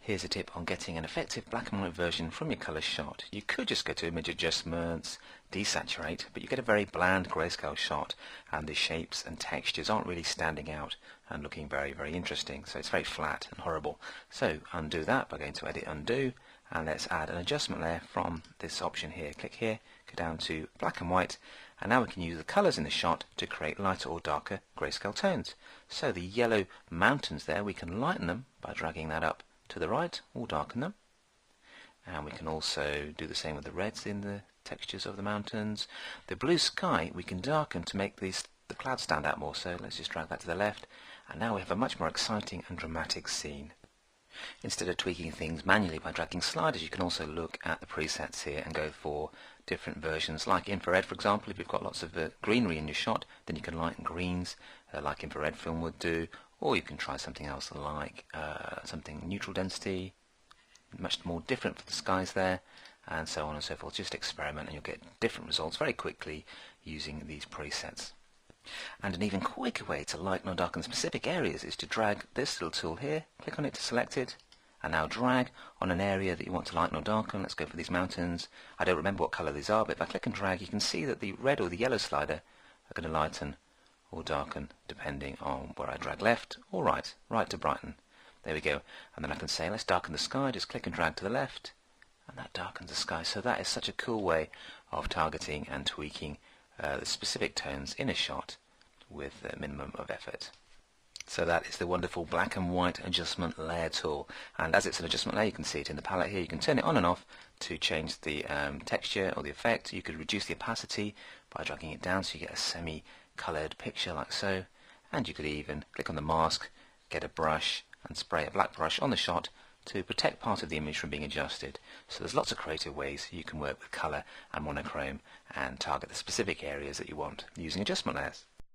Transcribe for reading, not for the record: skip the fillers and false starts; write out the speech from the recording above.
Here's a tip on getting an effective black and white version from your colour shot. You could just go to Image Adjustments, Desaturate, but you get a very bland grayscale shot and the shapes and textures aren't really standing out and looking very, very interesting. So it's very flat and horrible. So undo that by going to Edit, Undo, and let's add an adjustment layer from this option here. Click here, go down to black and white, and now we can use the colours in the shot to create lighter or darker grayscale tones. So the yellow mountains there, we can lighten them by dragging that up to the right or darken them, and we can also do the same with the reds in the textures of the mountains. The blue sky we can darken to make the clouds stand out more, so let's just drag that to the left, and now we have a much more exciting and dramatic scene. Instead of tweaking things manually by dragging sliders, you can also look at the presets here and go for different versions, like infrared for example. If you've got lots of greenery in your shot, then you can lighten greens like infrared film would do, or you can try something else like something neutral density, much more different for the skies there, and so on and so forth. Just experiment and you'll get different results very quickly using these presets. And an even quicker way to lighten or darken specific areas is to drag this little tool here, click on it to select it, and now drag on an area that you want to lighten or darken. Let's go for these mountains. I don't remember what colour these are, but if I click and drag, you can see that the red or the yellow slider are going to lighten or darken depending on where I drag left or right to brighten. There we go. And then I can say let's darken the sky, just click and drag to the left, and that darkens the sky. So that is such a cool way of targeting and tweaking the specific tones in a shot with a minimum of effort. So that is the wonderful black and white adjustment layer tool, and as it's an adjustment layer you can see it in the palette here. You can turn it on and off to change the texture or the effect. You could reduce the opacity by dragging it down so you get a semi-coloured picture like so, and you could even click on the mask, get a brush and spray a black brush on the shot to protect part of the image from being adjusted. So there's lots of creative ways you can work with colour and monochrome and target the specific areas that you want using adjustment layers.